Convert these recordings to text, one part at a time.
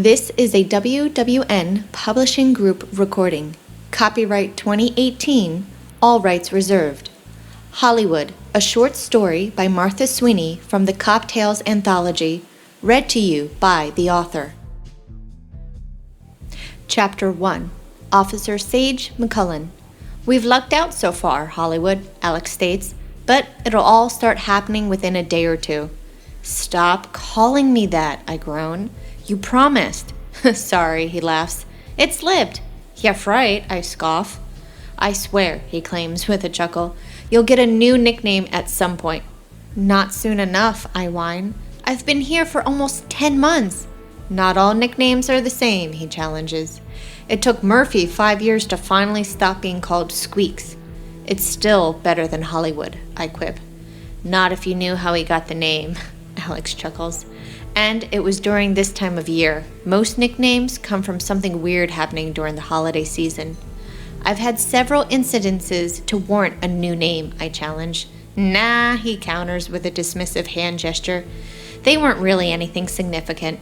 This is a WWN Publishing Group recording. Copyright 2018, all rights reserved. Hollywood, a short story by Martha Sweeney from the Cocktails Anthology, read to you by the author. Chapter 1, Officer Saige McCullin. We've lucked out so far, Hollywood, Alex states, but it'll all start happening within a day or two. Stop calling me that, I groan. You promised. Sorry, he laughs. It slipped. Yeah, right, I scoff. I swear, he claims with a chuckle, you'll get a new nickname at some point. Not soon enough, I whine. I've been here for almost 10 months. Not all nicknames are the same, he challenges. It took Murphy 5 years to finally stop being called Squeaks. It's still better than Hollywood, I quip. Not if you knew how he got the name, Alex chuckles. And it was during this time of year. Most nicknames come from something weird happening during the holiday season. I've had several incidences to warrant a new name, I challenge. Nah, he counters with a dismissive hand gesture. They weren't really anything significant.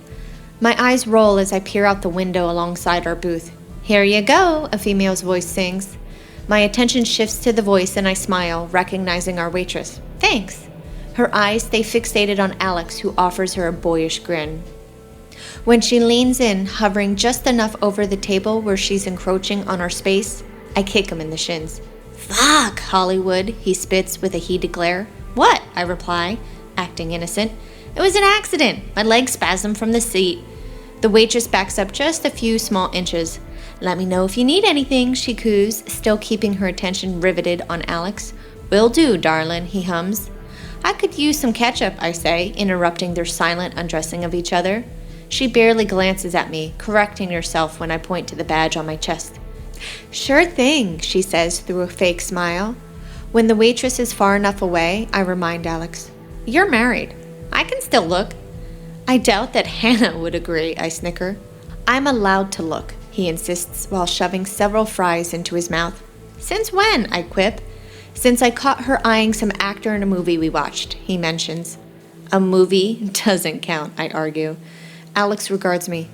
My eyes roll as I peer out the window alongside our booth. Here you go, a female's voice sings. My attention shifts to the voice and I smile, recognizing our waitress. Thanks. Her eyes stay fixated on Alex, who offers her a boyish grin. When she leans in, hovering just enough over the table where she's encroaching on our space, I kick him in the shins. Fuck, Hollywood, he spits with a heated glare. What? I reply, acting innocent. It was an accident. My leg spasmed from the seat. The waitress backs up just a few small inches. Let me know if you need anything, she coos, still keeping her attention riveted on Alex. Will do, darlin', he hums. I could use some ketchup, I say, interrupting their silent undressing of each other. She barely glances at me, correcting herself when I point to the badge on my chest. Sure thing, she says through a fake smile. When the waitress is far enough away, I remind Alex, You're married. I can still look. I doubt that Hannah would agree, I snicker. I'm allowed to look, he insists while shoving several fries into his mouth. Since when? I quip. Since I caught her eyeing some actor in a movie we watched, he mentions. A movie doesn't count, I argue. Alex regards me.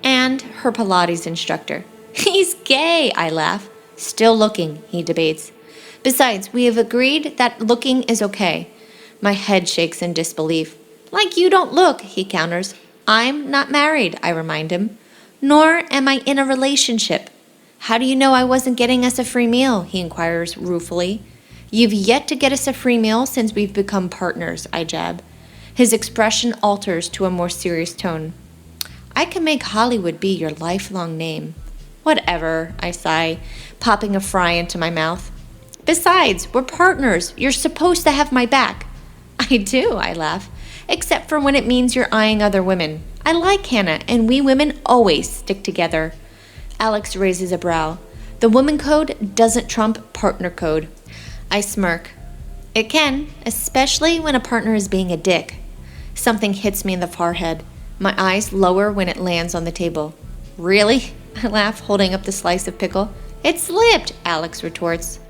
And her Pilates instructor. He's gay, I laugh. Still looking, he debates. Besides, we have agreed that looking is okay. My head shakes in disbelief. Like you don't look, he counters. I'm not married, I remind him. Nor am I in a relationship. How do you know I wasn't getting us a free meal, he inquires ruefully. You've yet to get us a free meal since we've become partners, I jab. His expression alters to a more serious tone. I can make Hollywood be your lifelong name. Whatever, I sigh, popping a fry into my mouth. Besides, we're partners. You're supposed to have my back. I do, I laugh, except for when it means you're eyeing other women. I like Hannah, and we women always stick together. Alex raises a brow. The woman code doesn't trump partner code. I smirk. It can, especially when a partner is being a dick. Something hits me in the forehead. My eyes lower when it lands on the table. Really? I laugh, holding up the slice of pickle. It slipped, Alex retorts.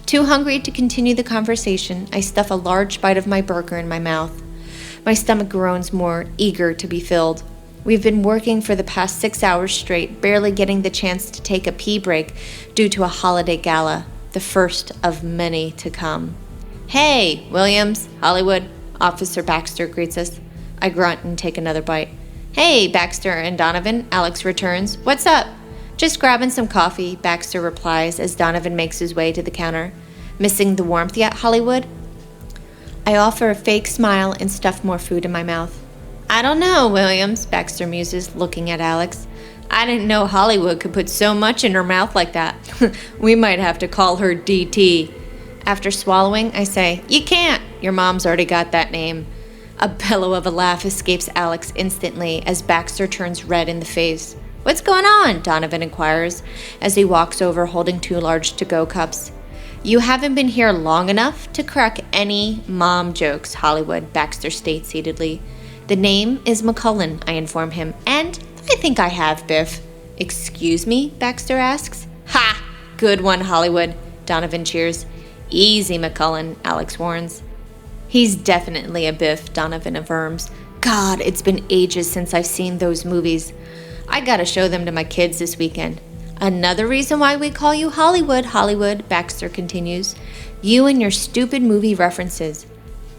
Too hungry to continue the conversation, I stuff a large bite of my burger in my mouth. My stomach groans more, eager to be filled. We've been working for the past 6 hours straight, barely getting the chance to take a pee break due to a holiday gala, the first of many to come. Hey, Williams, Hollywood, Officer Baxter greets us. I grunt and take another bite. Hey, Baxter and Donovan, Alex returns. What's up? Just grabbing some coffee, Baxter replies as Donovan makes his way to the counter. Missing the warmth yet, Hollywood? I offer a fake smile and stuff more food in my mouth. I don't know, Williams, Baxter muses, looking at Alex. I didn't know Hollywood could put so much in her mouth like that. We might have to call her DT. After swallowing, I say, You can't. Your mom's already got that name. A bellow of a laugh escapes Alex instantly as Baxter turns red in the face. What's going on? Donovan inquires as he walks over holding 2 large to-go cups. You haven't been here long enough to crack any mom jokes, Hollywood, Baxter states heatedly. The name is McCullin, I inform him, and I think I have, Biff. Excuse me? Baxter asks. Ha! Good one, Hollywood, Donovan cheers. Easy, McCullin, Alex warns. He's definitely a Biff, Donovan affirms. God, it's been ages since I've seen those movies. I gotta show them to my kids this weekend. Another reason why we call you Hollywood, Baxter continues. You and your stupid movie references.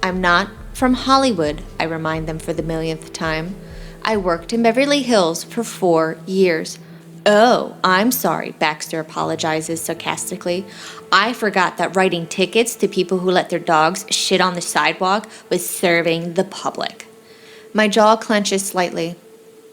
I'm not from Hollywood, I remind them for the millionth time. I worked in Beverly Hills for 4 years. Oh, I'm sorry, Baxter apologizes sarcastically. I forgot that writing tickets to people who let their dogs shit on the sidewalk was serving the public. My jaw clenches slightly.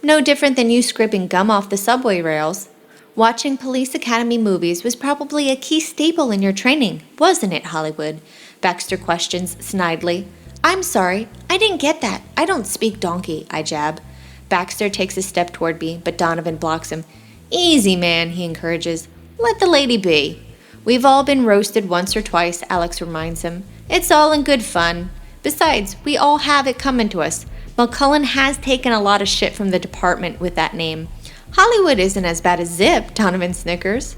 No different than you scraping gum off the subway rails. Watching Police Academy movies was probably a key staple in your training, wasn't it, Hollywood? Baxter questions snidely. I'm sorry, I didn't get that. I don't speak donkey, I jab. Baxter takes a step toward me, but Donovan blocks him. Easy, man, he encourages. Let the lady be. We've all been roasted once or twice, Alex reminds him. It's all in good fun. Besides, we all have it coming to us. McCullin has taken a lot of shit from the department with that name. Hollywood isn't as bad as Zip, Donovan snickers.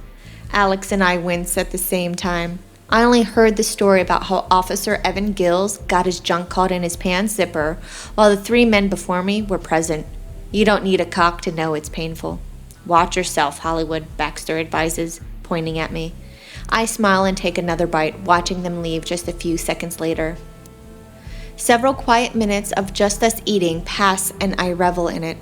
Alex and I wince at the same time. I only heard the story about how Officer Evan Gills got his junk caught in his pants zipper, while the 3 men before me were present. You don't need a cock to know it's painful. Watch yourself, Hollywood, Baxter advises, pointing at me. I smile and take another bite, watching them leave just a few seconds later. Several quiet minutes of just us eating pass and I revel in it.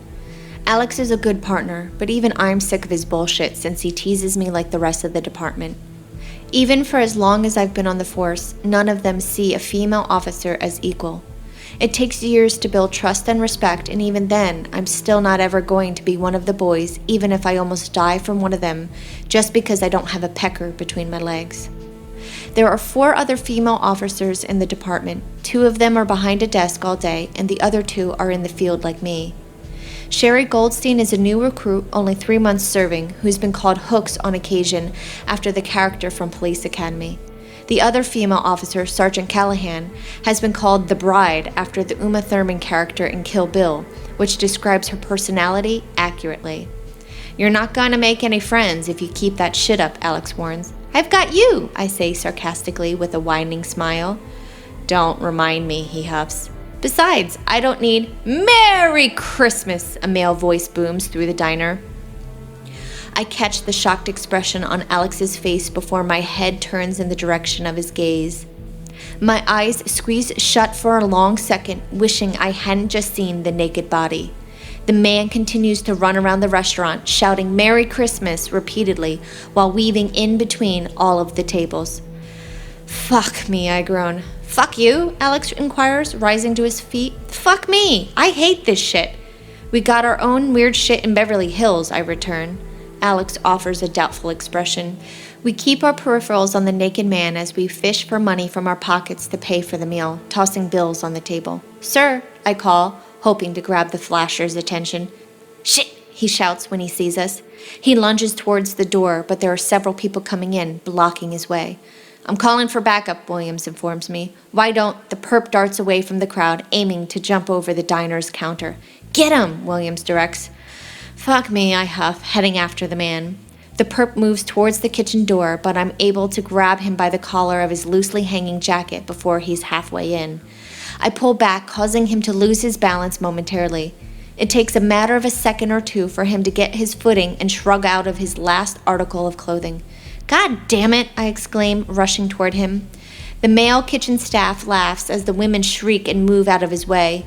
Alex is a good partner, but even I'm sick of his bullshit since he teases me like the rest of the department. Even for as long as I've been on the force, none of them see a female officer as equal. It takes years to build trust and respect, and even then, I'm still not ever going to be one of the boys, even if I almost die from one of them, just because I don't have a pecker between my legs. There are 4 other female officers in the department. 2 of them are behind a desk all day, and the other 2 are in the field like me. Sherry Goldstein is a new recruit, only 3 months serving, who's been called Hooks on occasion after the character from Police Academy. The other female officer, Sergeant Callahan, has been called the Bride after the Uma Thurman character in Kill Bill, which describes her personality accurately. You're not gonna make any friends if you keep that shit up, Alex warns. I've got you, I say sarcastically with a widening smile. Don't remind me, he huffs. Besides, I don't need Merry Christmas, a male voice booms through the diner. I catch the shocked expression on Alex's face before my head turns in the direction of his gaze. My eyes squeeze shut for a long second, wishing I hadn't just seen the naked body. The man continues to run around the restaurant, shouting Merry Christmas repeatedly while weaving in between all of the tables. Fuck me, I groan. Fuck you? Alex inquires, rising to his feet. Fuck me! I hate this shit. We got our own weird shit in Beverly Hills, I return. Alex offers a doubtful expression. We keep our peripherals on the naked man as we fish for money from our pockets to pay for the meal, tossing bills on the table. Sir, I call, hoping to grab the flasher's attention. Shit, he shouts when he sees us. He lunges towards the door, but there are several people coming in, blocking his way. I'm calling for backup, Williams informs me. Why don't? The perp darts away from the crowd, aiming to jump over the diner's counter. Get him, Williams directs. Fuck me, I huff, heading after the man. The perp moves towards the kitchen door, but I'm able to grab him by the collar of his loosely hanging jacket before he's halfway in. I pull back, causing him to lose his balance momentarily. It takes a matter of a second or 2 for him to get his footing and shrug out of his last article of clothing. God damn it, I exclaim, rushing toward him. The male kitchen staff laughs as the women shriek and move out of his way.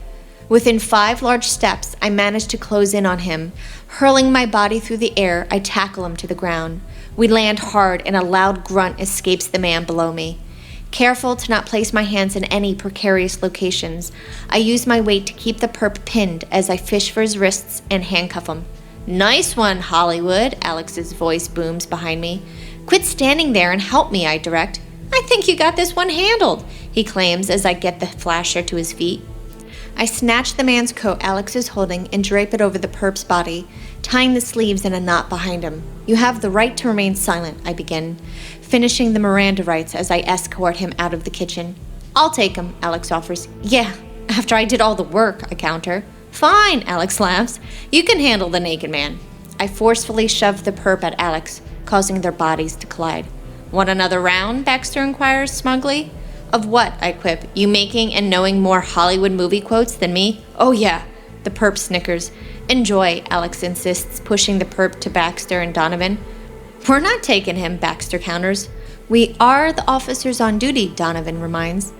Within 5 large steps, I manage to close in on him. Hurling my body through the air, I tackle him to the ground. We land hard and a loud grunt escapes the man below me. Careful to not place my hands in any precarious locations, I use my weight to keep the perp pinned as I fish for his wrists and handcuff him. Nice one, Hollywood, Alex's voice booms behind me. Quit standing there and help me, I direct. I think you got this one handled, he claims as I get the flasher to his feet. I snatch the man's coat Alex is holding and drape it over the perp's body, tying the sleeves in a knot behind him. You have the right to remain silent, I begin, finishing the Miranda rights as I escort him out of the kitchen. I'll take him, Alex offers. Yeah, after I did all the work, I counter. Fine, Alex laughs. You can handle the naked man. I forcefully shove the perp at Alex, causing their bodies to collide. Want another round? Baxter inquires smugly. Of what? I quip. You making and knowing more Hollywood movie quotes than me? Oh yeah, The perp snickers. Enjoy, Alex insists, pushing the perp to Baxter and Donovan. We're not taking him, Baxter counters. We are the officers on duty, Donovan reminds.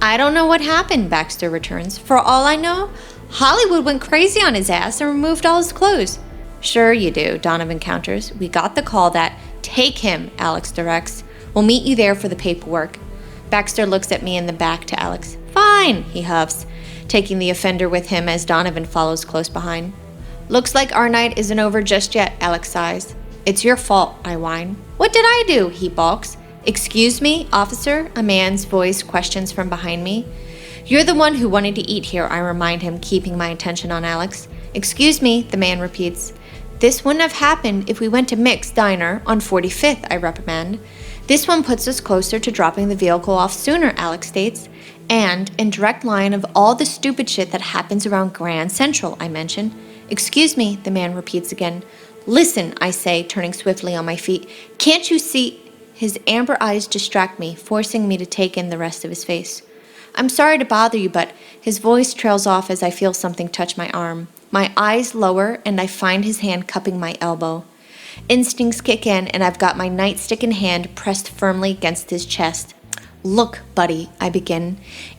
I don't know what happened, Baxter returns. For all I know, Hollywood went crazy on his ass and removed all his clothes. Sure you do, Donovan counters. We got the call that, take him, Alex directs. We'll meet you there for the paperwork. Baxter looks at me in the back to Alex. Fine, he huffs, taking the offender with him as Donovan follows close behind. Looks like our night isn't over just yet, Alex sighs. It's your fault, I whine. What did I do? He balks. Excuse me, officer? A man's voice questions from behind me. You're the one who wanted to eat here, I remind him, keeping my attention on Alex. Excuse me, the man repeats. This wouldn't have happened if we went to Mick's Diner on 45th, I reprimand. This one puts us closer to dropping the vehicle off sooner, Alex states. And in direct line of all the stupid shit that happens around Grand Central, I mention. Excuse me, the man repeats again. Listen, I say, turning swiftly on my feet. Can't you see? His amber eyes distract me, forcing me to take in the rest of his face. I'm sorry to bother you, but his voice trails off as I feel something touch my arm. My eyes lower, and I find his hand cupping my elbow. Instincts kick in, and I've got my nightstick in hand pressed firmly against his chest. Look, buddy, I begin,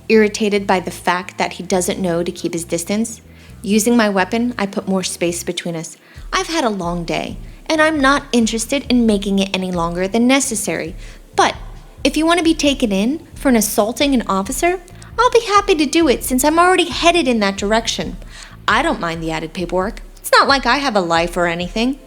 irritated by the fact that he doesn't know to keep his distance. Using my weapon, I put more space between us. I've had a long day, and I'm not interested in making it any longer than necessary. But if you want to be taken in for an assaulting an officer, I'll be happy to do it since I'm already headed in that direction. I don't mind the added paperwork. It's not like I have a life or anything.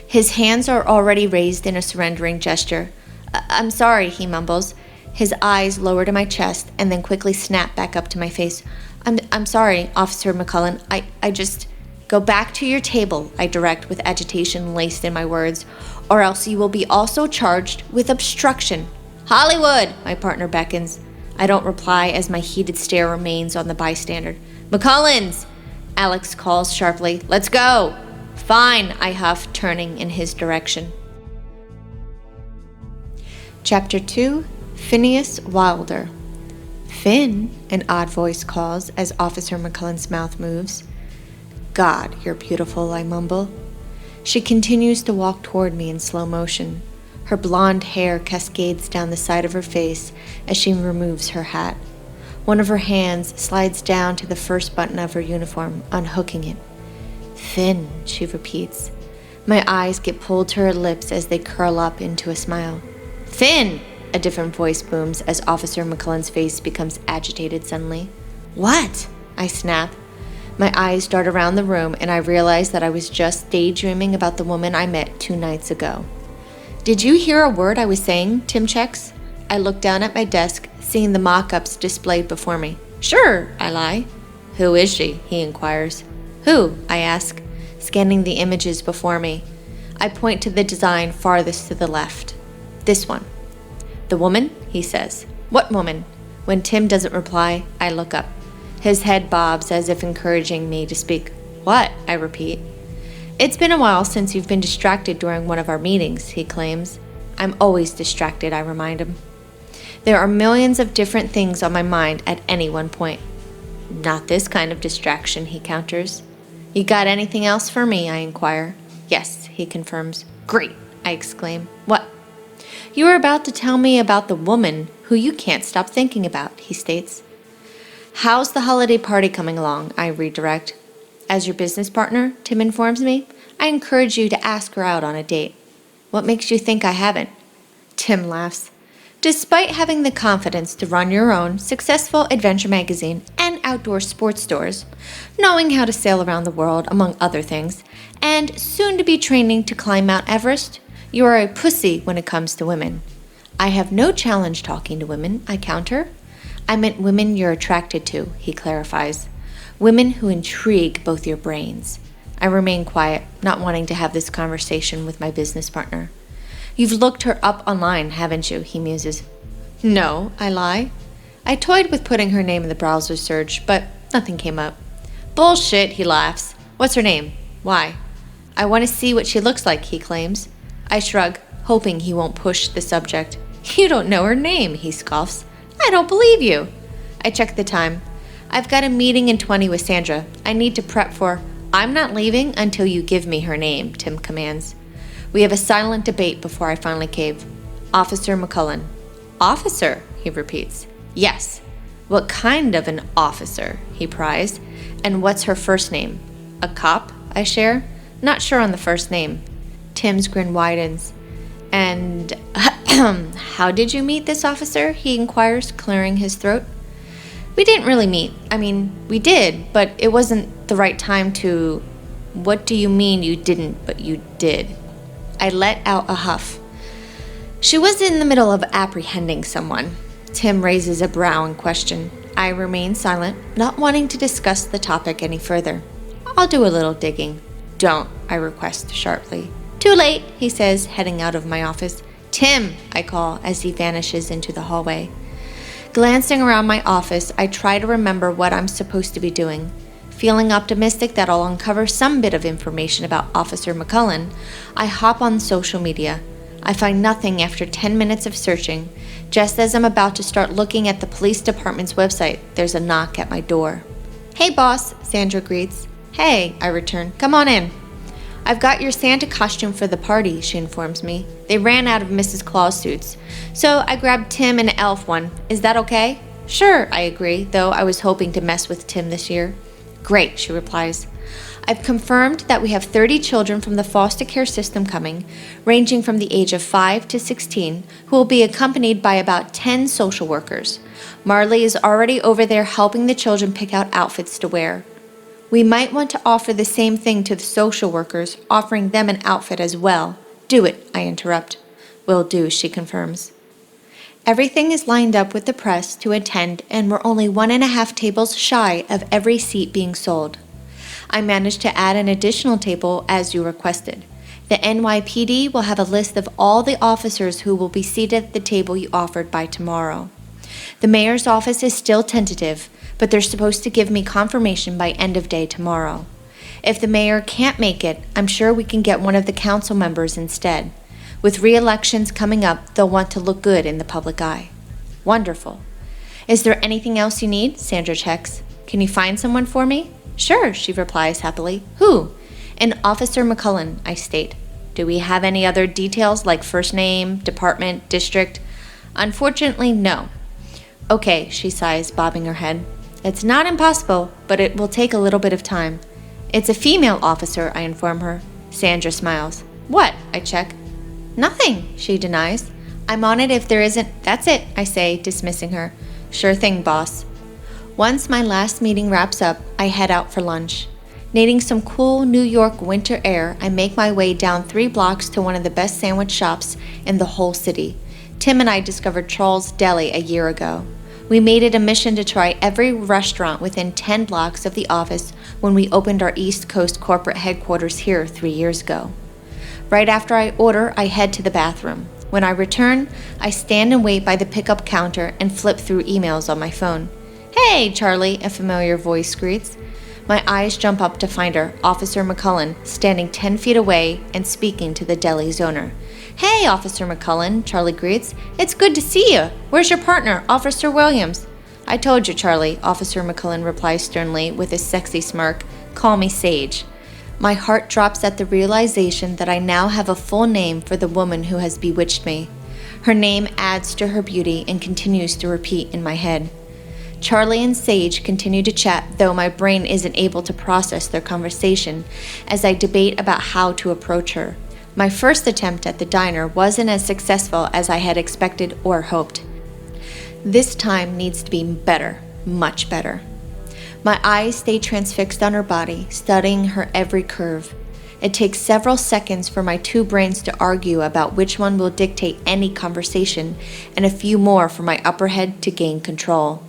His hands are already raised in a surrendering gesture. I'm sorry, he mumbles. His eyes lower to my chest and then quickly snap back up to my face. I'm sorry, Officer McCullin. I just... Go back to your table, I direct with agitation laced in my words, or else you will be also charged with obstruction. Hollywood, my partner beckons. I don't reply as my heated stare remains on the bystander. McCullins, Alex calls sharply. Let's go. Fine, I huff, turning in his direction. Chapter 2, Phineas Wilder. Finn, an odd voice calls as Officer McCullin's mouth moves. God, you're beautiful, I mumble. She continues to walk toward me in slow motion. Her blonde hair cascades down the side of her face as she removes her hat. One of her hands slides down to the first button of her uniform, unhooking it. Finn, she repeats. My eyes get pulled to her lips as they curl up into a smile. Finn, a different voice booms as Officer McCullin's face becomes agitated suddenly. What? I snap. My eyes dart around the room and I realize that I was just daydreaming about the woman I met 2 nights ago. Did you hear a word I was saying? Tim checks. I look down at my desk, seeing the mock-ups displayed before me. Sure, I lie. Who is she? He inquires. Who? I ask, scanning the images before me. I point to the design farthest to the left. This one. The woman? He says. What woman? When Tim doesn't reply, I look up. His head bobs as if encouraging me to speak. What? I repeat. It's been a while since you've been distracted during one of our meetings, he claims. I'm always distracted, I remind him. There are millions of different things on my mind at any one point. Not this kind of distraction, he counters. You got anything else for me, I inquire. Yes, he confirms. Great, I exclaim. What? You were about to tell me about the woman who you can't stop thinking about, he states. How's the holiday party coming along? I redirect. As your business partner, Tim informs me, I encourage you to ask her out on a date. What makes you think I haven't? Tim laughs. Despite having the confidence to run your own successful adventure magazine and outdoor sports stores, knowing how to sail around the world, among other things, and soon to be training to climb Mount Everest, you are a pussy when it comes to women. I have no challenge talking to women, I counter. I meant women you're attracted to, he clarifies. Women who intrigue both your brains. I remain quiet, not wanting to have this conversation with my business partner. You've looked her up online, haven't you? He muses. No, I lie. I toyed with putting her name in the browser search, but nothing came up. Bullshit, he laughs. What's her name? Why? I want to see what she looks like, he claims. I shrug, hoping he won't push the subject. You don't know her name, he scoffs. I don't believe you. I check the time. I've got a meeting in 20 with Sandra. I need to prep for... I'm not leaving until you give me her name, Tim commands. We have a silent debate before I finally cave. Officer McCullin. Officer, he repeats. Yes. What kind of an officer, he pries. And what's her first name? A cop, I share. Not sure on the first name. Tim's grin widens. And how did you meet this officer? He inquires, clearing his throat. We didn't really meet. I mean, we did, but it wasn't the right time to... What do you mean you didn't, but you did? I let out a huff. She was in the middle of apprehending someone. Tim raises a brow in question. I remain silent, not wanting to discuss the topic any further. I'll do a little digging. Don't, I request sharply. Too late, he says, heading out of my office. Tim, I call as he vanishes into the hallway. Glancing around my office, I try to remember what I'm supposed to be doing. Feeling optimistic that I'll uncover some bit of information about Officer McCullin, I hop on social media. I find nothing after 10 minutes of searching. Just as I'm about to start looking at the police department's website, there's a knock at my door. Hey boss, Sandra greets. Hey, I return. Come on in. I've got your Santa costume for the party, she informs me. They ran out of Mrs. Claus suits, so I grabbed Tim an elf one. Is that okay? Sure, I agree, though I was hoping to mess with Tim this year. Great, she replies. I've confirmed that we have 30 children from the foster care system coming, ranging from the age of 5 to 16, who will be accompanied by about 10 social workers. Marley is already over there helping the children pick out outfits to wear. We might want to offer the same thing to the social workers, offering them an outfit as well. Do it, I interrupt. Will do, she confirms. Everything is lined up with the press to attend, and we're only 1.5 tables shy of every seat being sold. I managed to add an additional table as you requested. The NYPD will have a list of all the officers who will be seated at the table you offered by tomorrow. The mayor's office is still tentative, but they're supposed to give me confirmation by end of day tomorrow. If the mayor can't make it, I'm sure we can get one of the council members instead. With re-elections coming up, they'll want to look good in the public eye. Wonderful. Is there anything else you need? Sandra checks. Can you find someone for me? Sure, she replies happily. Who? An Officer McCullin, I state. Do we have any other details like first name, department, district? Unfortunately, no. Okay, she sighs, bobbing her head. It's not impossible, but it will take a little bit of time. It's a female officer, I inform her. Sandra smiles. What? I check. Nothing, she denies. I'm on it if there isn't. That's it, I say, dismissing her. Sure thing, boss. Once my last meeting wraps up, I head out for lunch. Needing some cool New York winter air, I make my way down 3 blocks to one of the best sandwich shops in the whole city. Tim and I discovered Charles' Deli a year ago. We made it a mission to try every restaurant within 10 blocks of the office when we opened our East Coast corporate headquarters here 3 years ago. Right after I order, I head to the bathroom. When I return, I stand and wait by the pickup counter and flip through emails on my phone. Hey, Charlie, a familiar voice greets. My eyes jump up to find her, Officer McCullin, standing 10 feet away and speaking to the deli's owner. Hey, Officer McCullin, Charlie greets. It's good to see you. Where's your partner, Officer Williams? I told you, Charlie, Officer McCullin replies sternly with a sexy smirk. Call me Saige. My heart drops at the realization that I now have a full name for the woman who has bewitched me. Her name adds to her beauty and continues to repeat in my head. Charlie and Saige continue to chat, though my brain isn't able to process their conversation as I debate about how to approach her. My first attempt at the diner wasn't as successful as I had expected or hoped. This time needs to be better, much better. My eyes stay transfixed on her body, studying her every curve. It takes several seconds for my 2 brains to argue about which one will dictate any conversation, and a few more for my upper head to gain control.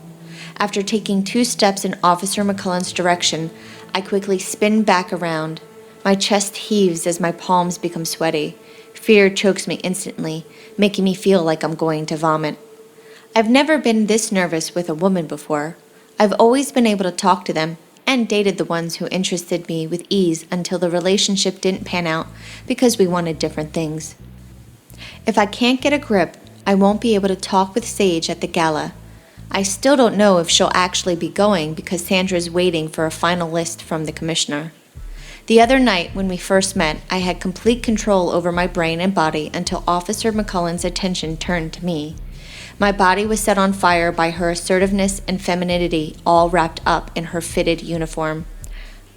After taking 2 steps in Officer McCullin's direction, I quickly spin back around. My chest heaves as my palms become sweaty. Fear chokes me instantly, making me feel like I'm going to vomit. I've never been this nervous with a woman before. I've always been able to talk to them and dated the ones who interested me with ease until the relationship didn't pan out because we wanted different things. If I can't get a grip, I won't be able to talk with Saige at the gala. I still don't know if she'll actually be going because Sandra's waiting for a final list from the commissioner. The other night when we first met, I had complete control over my brain and body until Officer McCullin's attention turned to me. My body was set on fire by her assertiveness and femininity, all wrapped up in her fitted uniform.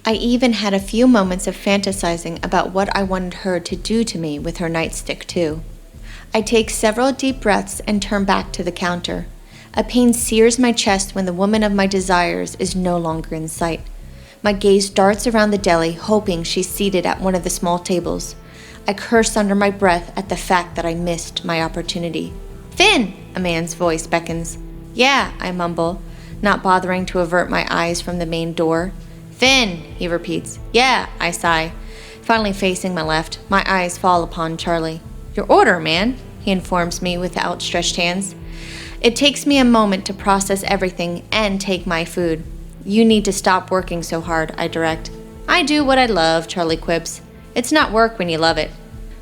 I even had a few moments of fantasizing about what I wanted her to do to me with her nightstick, too. I take several deep breaths and turn back to the counter. A pain sears my chest when the woman of my desires is no longer in sight. My gaze darts around the deli, hoping she's seated at one of the small tables. I curse under my breath at the fact that I missed my opportunity. "Finn!" a man's voice beckons. "Yeah," I mumble, not bothering to avert my eyes from the main door. "Finn," he repeats. "Yeah," I sigh. Finally facing my left, my eyes fall upon Charlie. "Your order, man," he informs me with outstretched hands. It takes me a moment to process everything and take my food. "You need to stop working so hard," I direct. "I do what I love," Charlie quips. "It's not work when you love it."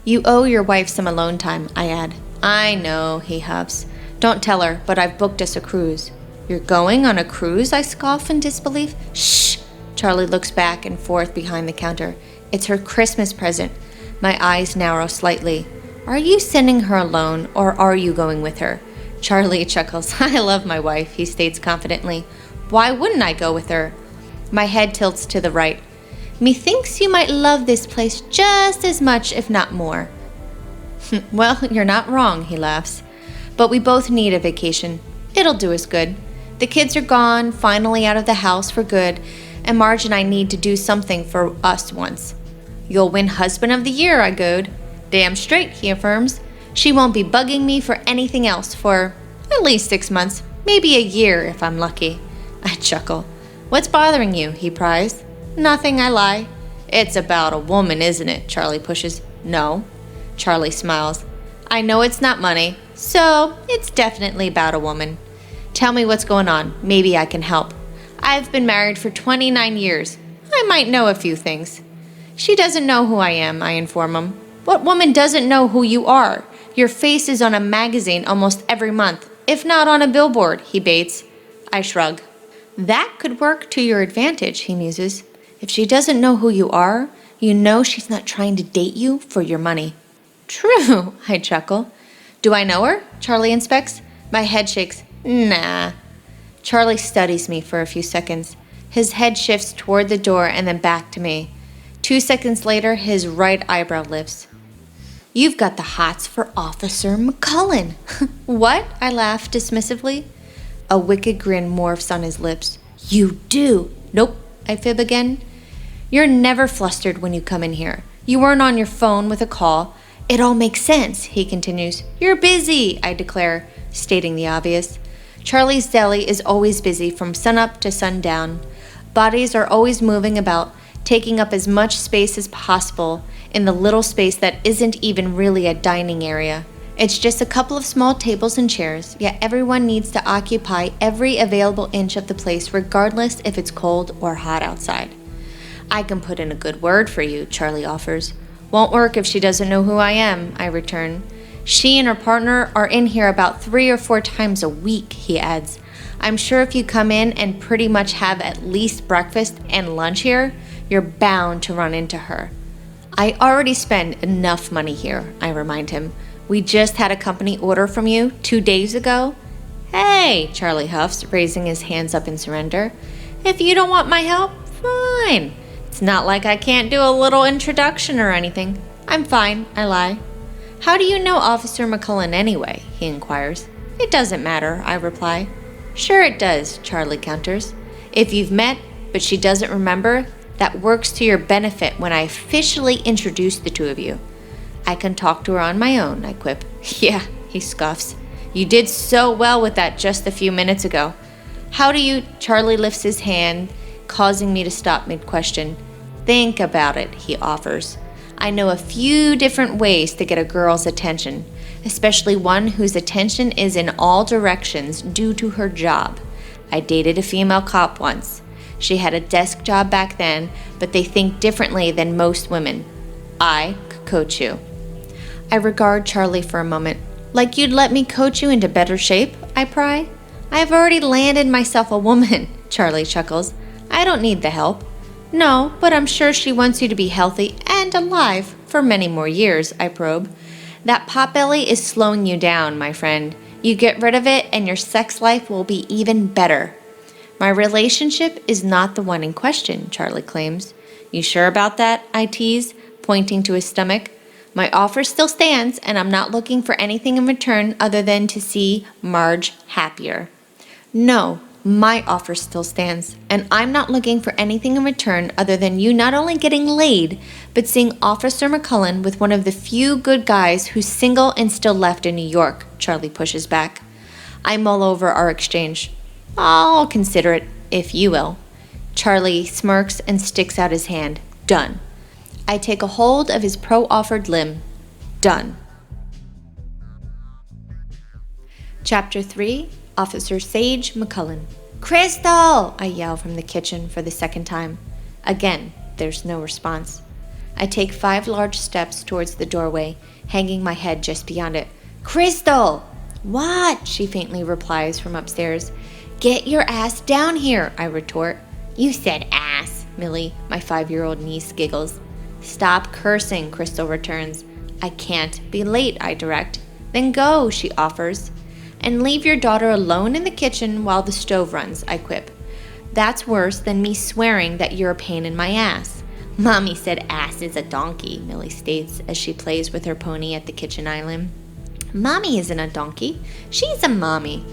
"You owe your wife some alone time," I add. "I know," he huffs. "Don't tell her, but I've booked us a cruise." "You're going on a cruise?" I scoff in disbelief. "Shh!" Charlie looks back and forth behind the counter. "It's her Christmas present." My eyes narrow slightly. "Are you sending her alone, or are you going with her?" Charlie chuckles. "I love my wife," he states confidently. "Why wouldn't I go with her?" My head tilts to the right. "Methinks you might love this place just as much, if not more." "Well, you're not wrong," he laughs. "But we both need a vacation. It'll do us good. The kids are gone, finally out of the house for good, and Marge and I need to do something for us once." "You'll win Husband of the Year," I goad. "Damn straight," he affirms. "She won't be bugging me for anything else for at least 6 months, maybe a year if I'm lucky." I chuckle. "What's bothering you?" he pries. "Nothing," I lie. "It's about a woman, isn't it?" Charlie pushes. "No." Charlie smiles. "I know it's not money, so it's definitely about a woman. Tell me what's going on. Maybe I can help. I've been married for 29 years. I might know a few things." "She doesn't know who I am," I inform him. "What woman doesn't know who you are? Your face is on a magazine almost every month, if not on a billboard," he baits. I shrug. "That could work to your advantage," he muses. "If she doesn't know who you are, you know she's not trying to date you for your money." "True," I chuckle. "Do I know her?" Charlie inspects. My head shakes. "Nah." Charlie studies me for a few seconds. His head shifts toward the door and then back to me. 2 seconds later, his right eyebrow lifts. "You've got the hots for Officer McCullin." "What?" I laugh dismissively. A wicked grin morphs on his lips. "You do." "Nope," I fib again. "You're never flustered when you come in here. You weren't on your phone with a call. It all makes sense," he continues. "You're busy," I declare, stating the obvious. Charlie's Deli is always busy from sunup to sundown. Bodies are always moving about, taking up as much space as possible in the little space that isn't even really a dining area. It's just a couple of small tables and chairs, yet everyone needs to occupy every available inch of the place regardless if it's cold or hot outside. "I can put in a good word for you," Charlie offers. "Won't work if she doesn't know who I am," I return. "She and her partner are in here about 3 or 4 times a week," he adds. "I'm sure if you come in and pretty much have at least breakfast and lunch here, you're bound to run into her." "I already spend enough money here," I remind him. "We just had a company order from you 2 days ago." "Hey," Charlie huffs, raising his hands up in surrender. "If you don't want my help, fine. It's not like I can't do a little introduction or anything." "I'm fine," I lie. "How do you know Officer McCullin anyway?" he inquires. "It doesn't matter," I reply. "Sure it does," Charlie counters. "If you've met, but she doesn't remember, that works to your benefit when I officially introduce the two of you." "I can talk to her on my own," I quip. "Yeah," he scoffs. "You did so well with that just a few minutes ago." "How do you—" Charlie lifts his hand, causing me to stop mid-question. "Think about it," he offers. "I know a few different ways to get a girl's attention, especially one whose attention is in all directions due to her job. I dated a female cop once. She had a desk job back then, but they think differently than most women. I could coach you." I regard Charlie for a moment. "Like you'd let me coach you into better shape?" I pry. I have already landed myself a woman, Charlie chuckles. I don't need the help. No, but I'm sure she wants you to be healthy and alive for many more years, I probe. That potbelly is slowing you down, my friend. You get rid of it and your sex life will be even better. My relationship is not the one in question, Charlie claims. You sure about that? I tease, pointing to his stomach. My offer still stands, and I'm not looking for anything in return other than to see Marge happier. No, my offer still stands, and I'm not looking for anything in return other than you not only getting laid, but seeing Officer McCullin with one of the few good guys who's single and still left in New York, Charlie pushes back. I mull over our exchange. I'll consider it, if you will. Charlie smirks and sticks out his hand. Done. I take a hold of his pro-offered limb. Done. Chapter 3, Officer Saige McCullin. Krystal! I yell from the kitchen for the second time. Again, there's no response. I take 5 large steps towards the doorway, hanging my head just beyond it. Krystal! What? She faintly replies from upstairs. Get your ass down here, I retort. You said ass, Millie, my 5-year-old niece, giggles. Stop cursing, Krystal returns. I can't be late, I direct. Then go, she offers. And leave your daughter alone in the kitchen while the stove runs, I quip. That's worse than me swearing that you're a pain in my ass. Mommy said ass is a donkey, Millie states as she plays with her pony at the kitchen island. Mommy isn't a donkey. She's a mommy.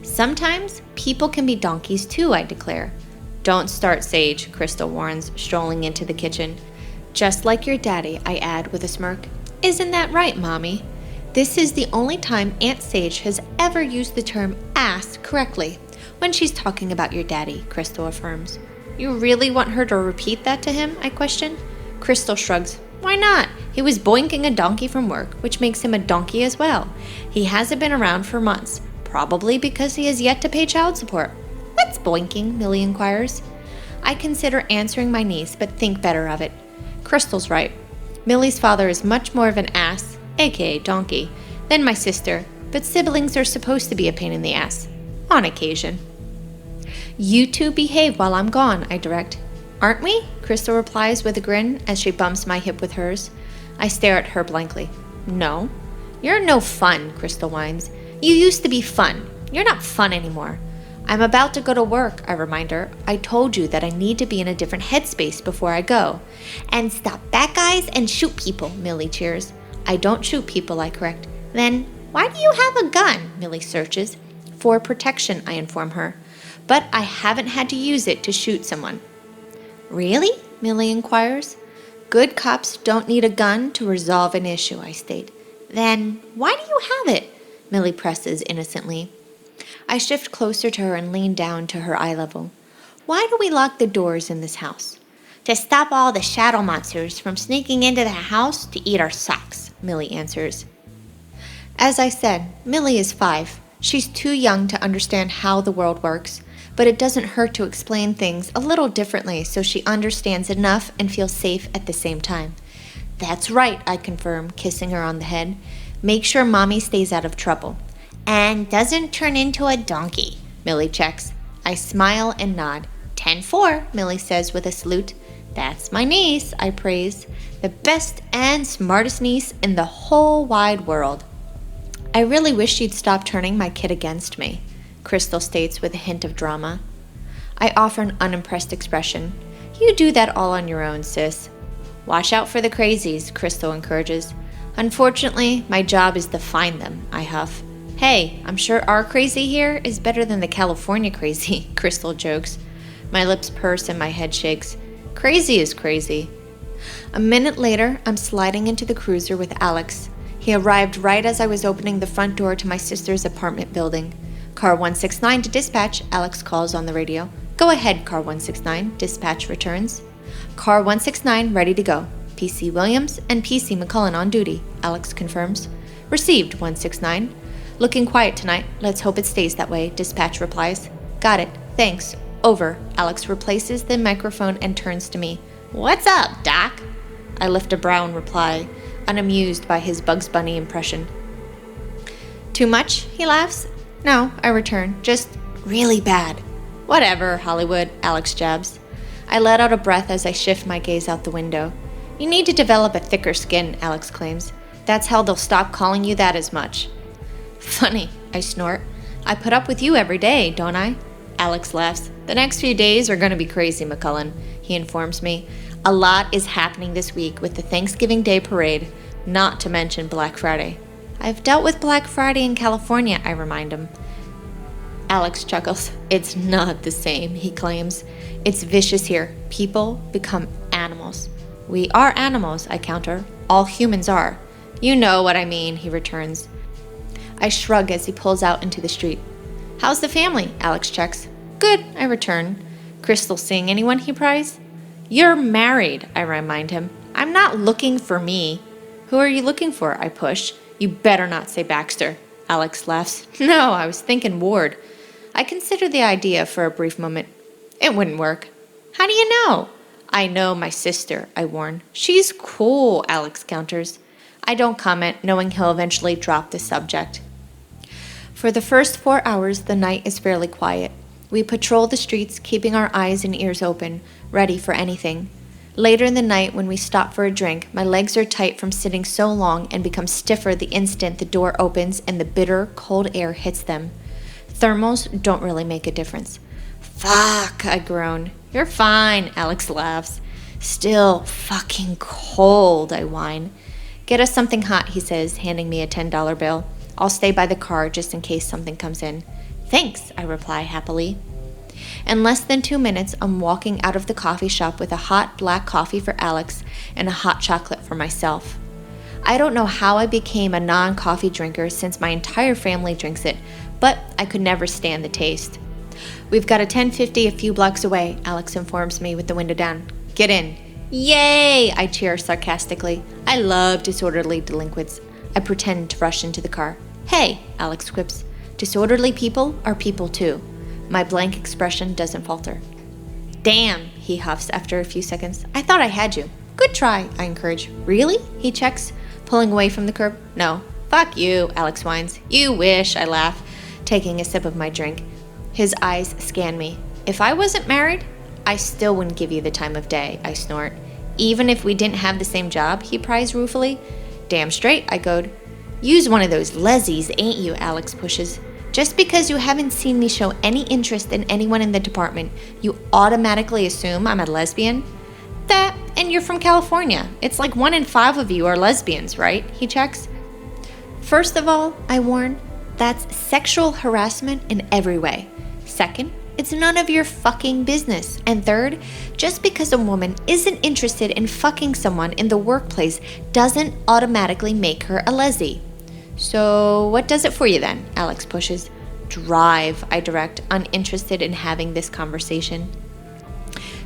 Sometimes people can be donkeys too, I declare. Don't start, Saige, Krystal warns, strolling into the kitchen. Just like your daddy, I add with a smirk. Isn't that right, Mommy? This is the only time Aunt Saige has ever used the term ass correctly. When she's talking about your daddy, Krystal affirms. You really want her to repeat that to him? I question. Krystal shrugs. Why not? He was boinking a donkey from work, which makes him a donkey as well. He hasn't been around for months, probably because he has yet to pay child support. What's boinking? Millie inquires. I consider answering my niece, but think better of it. Krystal's right. Millie's father is much more of an ass, aka donkey, than my sister, but siblings are supposed to be a pain in the ass. On occasion. You two behave while I'm gone, I direct. Aren't we? Krystal replies with a grin as she bumps my hip with hers. I stare at her blankly. No. You're no fun, Krystal whines. You used to be fun. You're not fun anymore. I'm about to go to work, I remind her. I told you that I need to be in a different headspace before I go. And stop back eyes and shoot people, Millie cheers. I don't shoot people, I correct. Then, why do you have a gun? Millie searches. For protection, I inform her. But I haven't had to use it to shoot someone. Really? Millie inquires. Good cops don't need a gun to resolve an issue, I state. Then, why do you have it? Millie presses innocently. I shift closer to her and lean down to her eye level. Why do we lock the doors in this house? To stop all the shadow monsters from sneaking into the house to eat our socks, Millie answers. As I said, Millie is 5. She's too young to understand how the world works, but it doesn't hurt to explain things a little differently so she understands enough and feels safe at the same time. That's right, I confirm, kissing her on the head. Make sure Mommy stays out of trouble. And doesn't turn into a donkey, Millie checks. I smile and nod. 10-4, Millie says with a salute. That's my niece, I praise. The best and smartest niece in the whole wide world. I really wish she'd stop turning my kid against me, Krystal states with a hint of drama. I offer an unimpressed expression. You do that all on your own, sis. Watch out for the crazies, Krystal encourages. Unfortunately, my job is to find them, I huff. Hey, I'm sure our crazy here is better than the California crazy, Krystal jokes. My lips purse and my head shakes. Crazy is crazy. A minute later, I'm sliding into the cruiser with Alex. He arrived right as I was opening the front door to my sister's apartment building. Car 169 to dispatch, Alex calls on the radio. Go ahead, Car 169, dispatch returns. Car 169 ready to go. PC Williams and PC McCullin on duty, Alex confirms. Received, 169. Looking quiet tonight. Let's hope it stays that way, dispatch replies. Got it. Thanks. Over. Alex replaces the microphone and turns to me. What's up, Doc? I lift a brow in reply, unamused by his Bugs Bunny impression. Too much? He laughs. No, I return. Just really bad. Whatever, Hollywood, Alex jabs. I let out a breath as I shift my gaze out the window. You need to develop a thicker skin, Alex claims. That's how they'll stop calling you that as much. Funny, I snort. I put up with you every day, don't I? Alex laughs. The next few days are going to be crazy, McCullin, he informs me. A lot is happening this week with the Thanksgiving Day parade, not to mention Black Friday. I've dealt with Black Friday in California, I remind him. Alex chuckles. It's not the same, he claims. It's vicious here. People become animals. We are animals, I counter. All humans are. You know what I mean, he returns. I shrug as he pulls out into the street. How's the family? Alex checks. Good, I return. Krystal seeing anyone, he pries. You're married, I remind him. I'm not looking for me. Who are you looking for? I push. You better not say Baxter. Alex laughs. No, I was thinking Ward. I consider the idea for a brief moment. It wouldn't work. How do you know? I know my sister, I warn. She's cool, Alex counters. I don't comment, knowing he'll eventually drop the subject. For the first 4 hours, the night is fairly quiet. We patrol the streets, keeping our eyes and ears open, ready for anything. Later in the night, when we stop for a drink, my legs are tight from sitting so long and become stiffer the instant the door opens and the bitter, cold air hits them. Thermals don't really make a difference. Fuck, I groan. You're fine, Alex laughs. Still fucking cold, I whine. Get us something hot, he says, handing me a $10 bill. I'll stay by the car just in case something comes in. Thanks, I reply happily. In less than 2 minutes, I'm walking out of the coffee shop with a hot black coffee for Alex and a hot chocolate for myself. I don't know how I became a non-coffee drinker since my entire family drinks it, but I could never stand the taste. We've got a 1050 a few blocks away, Alex informs me with the window down. Get in. Yay! I cheer sarcastically. I love disorderly delinquents. I pretend to rush into the car. Hey, Alex quips. Disorderly people are people too. My blank expression doesn't falter. Damn, he huffs after a few seconds. I thought I had you. Good try, I encourage. Really? He checks, pulling away from the curb. No. Fuck you, Alex whines. You wish, I laugh, taking a sip of my drink. His eyes scan me. If I wasn't married, I still wouldn't give you the time of day, I snort. Even if we didn't have the same job, he pries ruefully. Damn straight, I goad. You's one of those lezzies, ain't you, Alex pushes. Just because you haven't seen me show any interest in anyone in the department, you automatically assume I'm a lesbian? That, and you're from California. It's like 1 in 5 of you are lesbians, right? He checks. First of all, I warn, that's sexual harassment in every way. Second, it's none of your fucking business. And third, just because a woman isn't interested in fucking someone in the workplace doesn't automatically make her a leslie. So what does it for you then? Alex pushes. Drive, I direct, uninterested in having this conversation.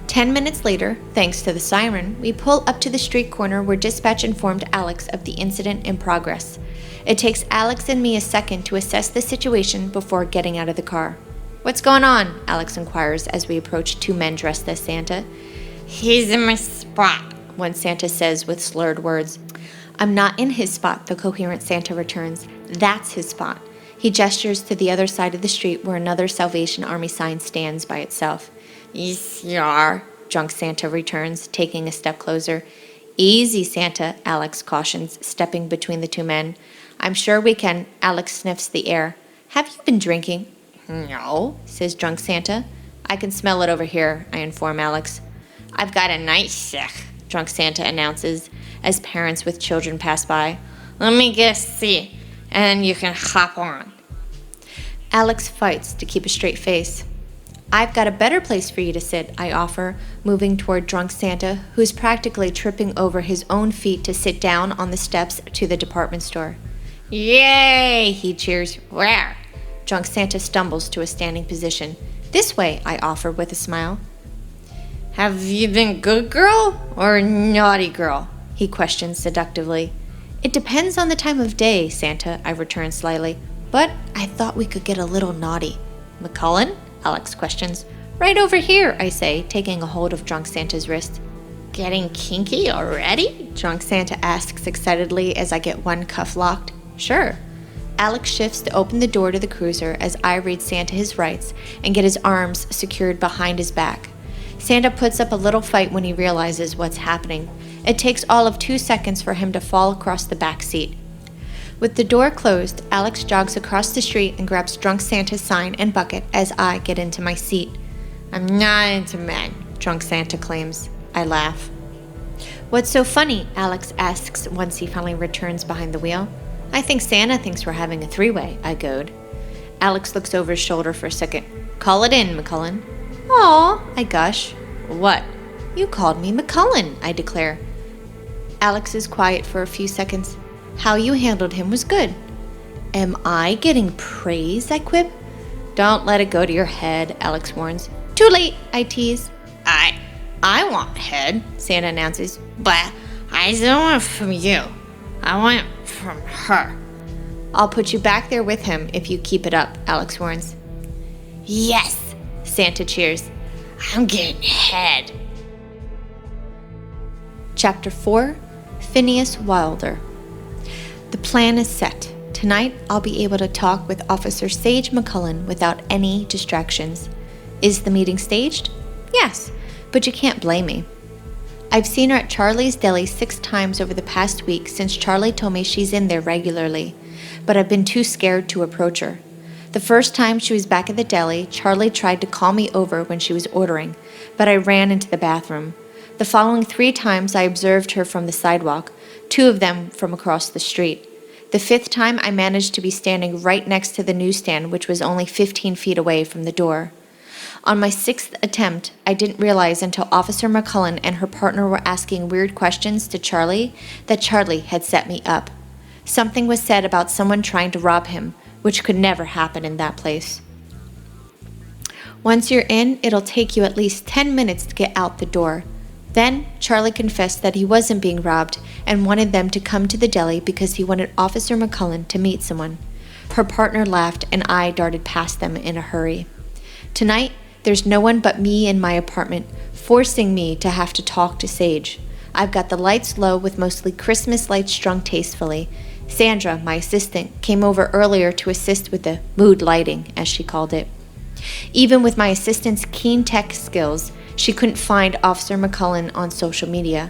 10 minutes later, thanks to the siren, we pull up to the street corner where dispatch informed Alex of the incident in progress. It takes Alex and me a second to assess the situation before getting out of the car. What's going on? Alex inquires as we approach 2 men dressed as Santa. He's in my spot, one Santa says with slurred words. I'm not in his spot, the coherent Santa returns. That's his spot. He gestures to the other side of the street where another Salvation Army sign stands by itself. Yes, you are, drunk Santa returns, taking a step closer. Easy, Santa, Alex cautions, stepping between the 2 men. I'm sure we can. Alex sniffs the air. Have you been drinking? No, says drunk Santa. I can smell it over here, I inform Alex. I've got a night sick, drunk Santa announces as parents with children pass by. Let me get a seat, and you can hop on. Alex fights to keep a straight face. I've got a better place for you to sit, I offer, moving toward drunk Santa, who's practically tripping over his own feet to sit down on the steps to the department store. Yay, he cheers. Where? Drunk Santa stumbles to a standing position. This way, I offer with a smile. Have you been good girl or naughty girl? He questions seductively. It depends on the time of day, Santa, I return slyly. But I thought we could get a little naughty. McCullin? Alex questions. Right over here, I say, taking a hold of drunk Santa's wrist. Getting kinky already? Drunk Santa asks excitedly as I get one cuff locked. Sure. Alex shifts to open the door to the cruiser as I read Santa his rights and get his arms secured behind his back. Santa puts up a little fight when he realizes what's happening. It takes all of 2 seconds for him to fall across the back seat. With the door closed, Alex jogs across the street and grabs Drunk Santa's sign and bucket as I get into my seat. "I'm not into men," Drunk Santa claims. I laugh. "What's so funny?" Alex asks once he finally returns behind the wheel. "I think Santa thinks we're having a three-way," I goad. Alex looks over his shoulder for a second. "Call it in, McCullin." "Aw," I gush. "What?" "You called me McCullin," I declare. Alex is quiet for a few seconds. "How you handled him was good." "Am I getting praise?" I quip. "Don't let it go to your head," Alex warns. "Too late," I tease. I want head," Santa announces. "But I don't want it from you. I want it from her." "I'll put you back there with him if you keep it up," Alex warns. "Yes," Santa cheers. "I'm getting head." Chapter 4, Phineas Wilder. The plan is set. Tonight, I'll be able to talk with Officer Saige McCullin without any distractions. Is the meeting staged? Yes, but you can't blame me. I've seen her at Charlie's Deli 6 times over the past week since Charlie told me she's in there regularly, but I've been too scared to approach her. The first time she was back at the deli, Charlie tried to call me over when she was ordering, but I ran into the bathroom. The following 3 times I observed her from the sidewalk, 2 of them from across the street. The 5th time I managed to be standing right next to the newsstand, which was only 15 feet away from the door. On my 6th attempt, I didn't realize until Officer McCullin and her partner were asking weird questions to Charlie that Charlie had set me up. Something was said about someone trying to rob him, which could never happen in that place. Once you're in, it'll take you at least 10 minutes to get out the door. Then, Charlie confessed that he wasn't being robbed and wanted them to come to the deli because he wanted Officer McCullin to meet someone. Her partner laughed and I darted past them in a hurry. Tonight, there's no one but me in my apartment, forcing me to have to talk to Saige. I've got the lights low with mostly Christmas lights strung tastefully. Sandra, my assistant, came over earlier to assist with the mood lighting, as she called it. Even with my assistant's keen tech skills, she couldn't find Officer McCullin on social media.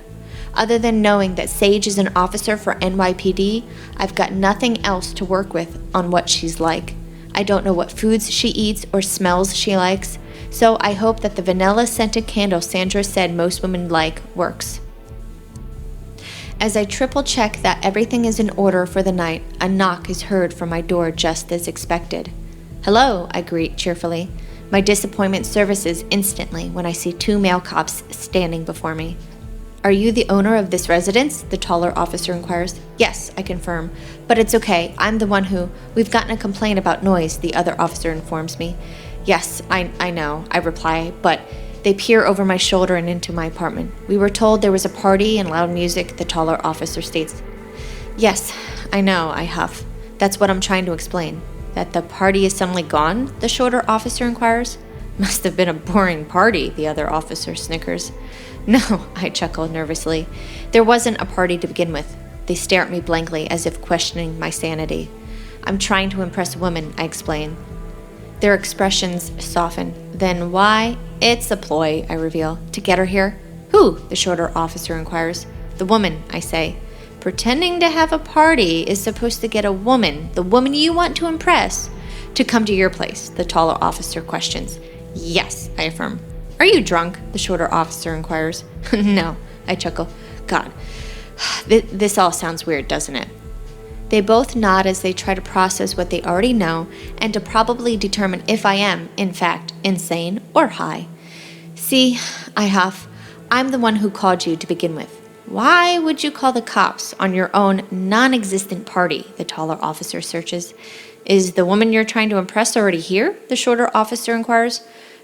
Other than knowing that Saige is an officer for NYPD, I've got nothing else to work with on what she's like. I don't know what foods she eats or smells she likes, so I hope that the vanilla-scented candle Sandra said most women like works. As I triple-check that everything is in order for the night, a knock is heard from my door just as expected. "Hello," I greet cheerfully. My disappointment surfaces instantly when I see 2 male cops standing before me. "Are you the owner of this residence?" the taller officer inquires. "Yes," I confirm, "but it's okay. I'm the one who—" "We've gotten a complaint about noise," the other officer informs me. "Yes, I know," I reply, but they peer over my shoulder and into my apartment. "We were told there was a party and loud music," the taller officer states. "Yes, I know," I huff. "That's what I'm trying to explain." "That the party is suddenly gone?" the shorter officer inquires. "Must have been a boring party," the other officer snickers. "No," I chuckle nervously. "There wasn't a party to begin with." They stare at me blankly as if questioning my sanity. "I'm trying to impress a woman," I explain. Their expressions soften. "Then why—" "It's a ploy," I reveal. "To get her here?" "Who?" the shorter officer inquires. "The woman," I say. "Pretending to have a party is supposed to get a woman, the woman you want to impress, to come to your place," the taller officer questions. "Yes," I affirm. "Are you drunk?" the shorter officer inquires. "No," I chuckle. "God, this all sounds weird, doesn't it?" They both nod as they try to process what they already know and to probably determine if I am, in fact, insane or high. "See," I huff, "I'm the one who called you to begin with." "Why would you call the cops on your own non-existent party?" the taller officer searches. "Is the woman you're trying to impress already here?" the shorter officer inquires.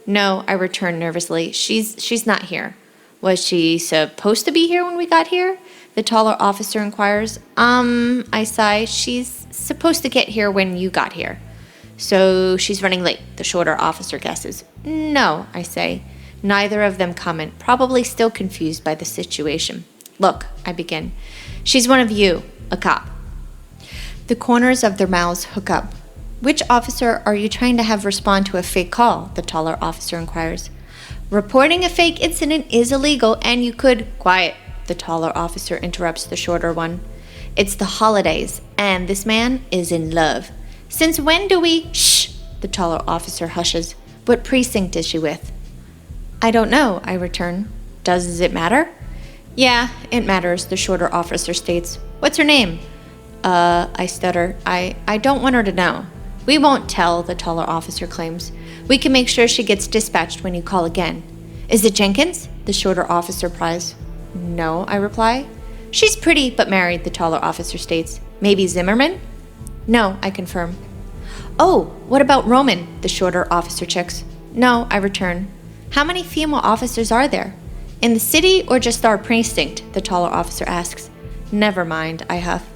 "No," I return nervously. She's not here." "Was she supposed to be here when we got here?" the taller officer inquires. I sigh. "She's supposed to get here when you got here." "So she's running late," the shorter officer guesses. "No," I say. Neither of them comment, probably still confused by the situation. "Look," I begin. "She's one of you, a cop." The corners of their mouths hook up. Which officer are you trying to have respond to a fake call? The taller officer inquires. Reporting a fake incident is illegal and you could... Quiet, the taller officer interrupts the shorter one. It's the holidays, and this man is in love. Since when do we... Shh! The taller officer hushes. What precinct is she with? I don't know, I return. Does it matter? Yeah, it matters, the shorter officer states. What's her name? I stutter. I don't want her to know. We won't tell, the taller officer claims. We can make sure she gets dispatched when you call again. Is it Jenkins? The shorter officer pries. No, I reply. She's pretty but married, the taller officer states. Maybe Zimmerman? No, I confirm. Oh, what about Roman? The shorter officer checks. No, I return. How many female officers are there? In the city or just our precinct? The taller officer asks. Never mind, I huff.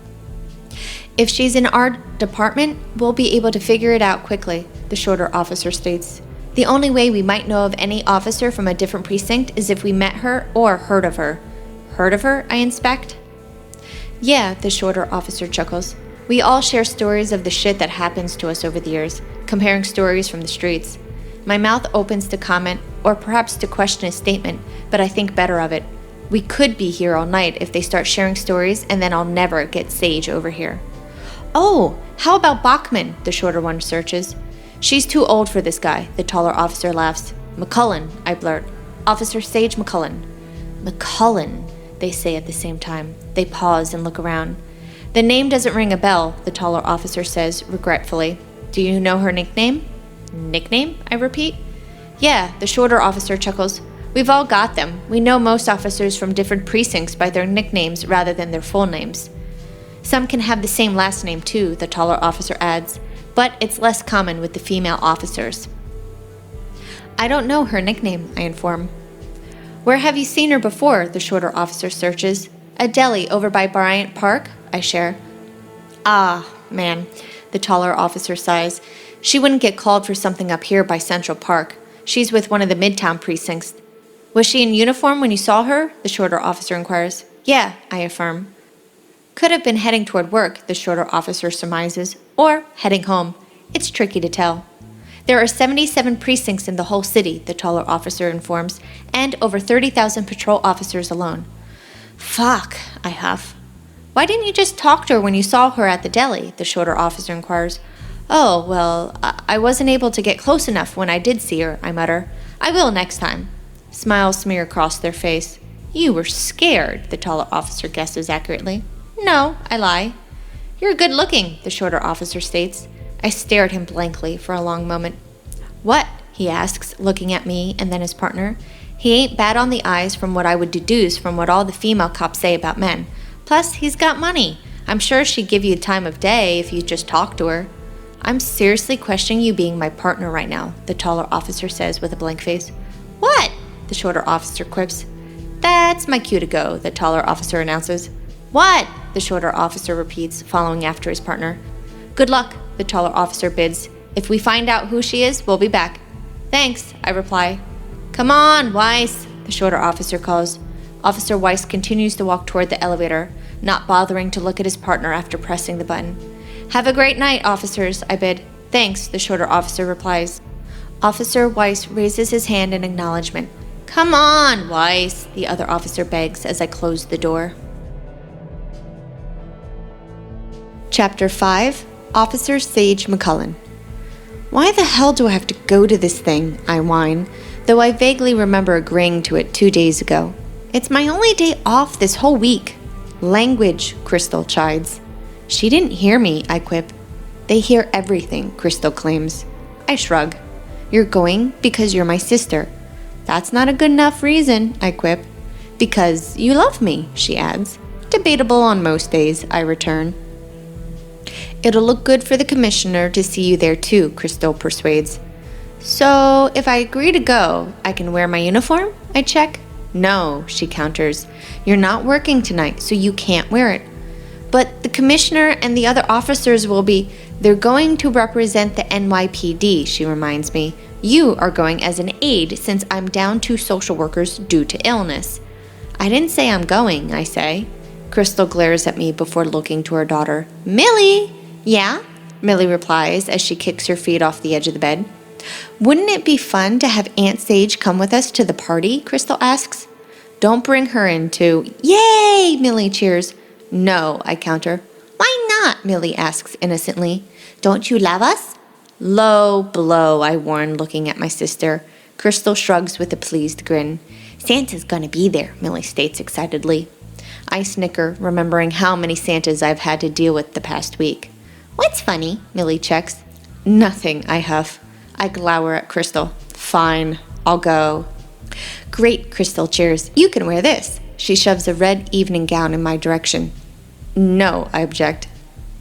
If she's in our department, we'll be able to figure it out quickly, the shorter officer states. The only way we might know of any officer from a different precinct is if we met her or heard of her. Heard of her? I inspect. Yeah, the shorter officer chuckles. We all share stories of the shit that happens to us over the years, comparing stories from the streets. My mouth opens to comment, or perhaps to question his statement, but I think better of it. We could be here all night if they start sharing stories, and then I'll never get Saige over here. Oh, how about Bachman? The shorter one searches. She's too old for this guy, the taller officer laughs. McCullin, I blurt. Officer Saige McCullin. McCullin, they say at the same time. They pause and look around. The name doesn't ring a bell, the taller officer says, regretfully. Do you know her nickname? Nickname? I repeat. Yeah, the shorter officer chuckles. We've all got them. We know most officers from different precincts by their nicknames rather than their full names. Some can have the same last name too, the taller officer adds, but it's less common with the female officers. I don't know her nickname, I inform. Where have you seen her before? The shorter officer searches. A deli over by Bryant Park, I share. Ah, man, the taller officer sighs. She wouldn't get called for something up here by Central Park. She's with one of the Midtown precincts. Was she in uniform when you saw her? The shorter officer inquires. Yeah, I affirm. Could have been heading toward work, the shorter officer surmises, or heading home. It's tricky to tell. There are 77 precincts in the whole city, the taller officer informs, and over 30,000 patrol officers alone. Fuck, I huff. Why didn't you just talk to her when you saw her at the deli? The shorter officer inquires. Oh, well, I wasn't able to get close enough when I did see her, I mutter. I will next time. Smiles smear across their face. You were scared, the taller officer guesses accurately. No, I lie. You're good looking, the shorter officer states. I stare at him blankly for a long moment. What? He asks, looking at me and then his partner. He ain't bad on the eyes from what I would deduce from what all the female cops say about men. Plus, he's got money. I'm sure she'd give you the time of day if you just talked to her. I'm seriously questioning you being my partner right now, the taller officer says with a blank face. What? The shorter officer quips. That's my cue to go, the taller officer announces. What? The shorter officer repeats, following after his partner. Good luck, the taller officer bids. If we find out who she is, we'll be back. Thanks, I reply. Come on, Weiss, the shorter officer calls. Officer Weiss continues to walk toward the elevator, not bothering to look at his partner after pressing the button. Have a great night, officers, I bid. Thanks, the shorter officer replies. Officer Weiss raises his hand in acknowledgement. Come on, Weiss, the other officer begs as I close the door. Chapter 5, Officer Saige McCullin. Why the hell do I have to go to this thing? I whine, though I vaguely remember agreeing to it 2 days ago. It's my only day off this whole week. Language, Krystal chides. She didn't hear me, I quip. They hear everything, Krystal claims. I shrug. You're going because you're my sister. That's not a good enough reason, I quip. Because you love me, she adds. Debatable on most days, I return. It'll look good for the commissioner to see you there too, Krystal persuades. So, if I agree to go, I can wear my uniform? I check. No, she counters. You're not working tonight, so you can't wear it. But the commissioner and the other officers will be... They're going to represent the NYPD, she reminds me. You are going as an aide since I'm down 2 social workers due to illness. I didn't say I'm going, I say. Krystal glares at me before looking to her daughter. Millie! Yeah? Millie replies as she kicks her feet off the edge of the bed. Wouldn't it be fun to have Aunt Saige come with us to the party? Krystal asks. Don't bring her in too. Yay! Millie cheers. No, I counter. Why not? Millie asks innocently. Don't you love us? Low blow, I warn, looking at my sister. Krystal shrugs with a pleased grin. Santa's gonna be there, Millie states excitedly. I snicker, remembering how many Santas I've had to deal with the past week. What's funny? Millie checks. Nothing, I huff. I glower at Krystal. Fine, I'll go. Great, Krystal cheers. You can wear this. She shoves a red evening gown in my direction. No, I object.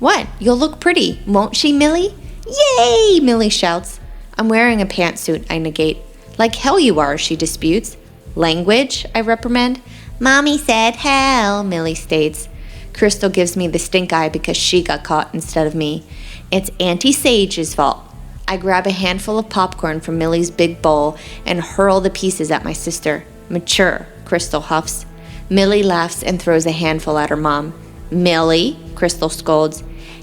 What? You'll look pretty, won't she, Millie? Yay! Millie shouts. I'm wearing a pantsuit, I negate. Like hell you are, she disputes. Language, I reprimand. Mommy said hell, Millie states. Krystal gives me the stink eye because she got caught instead of me. It's Auntie Saige's fault. I grab a handful of popcorn from Millie's big bowl and hurl the pieces at my sister. Mature, Krystal huffs. Millie laughs and throws a handful at her mom. Millie, Krystal scolds.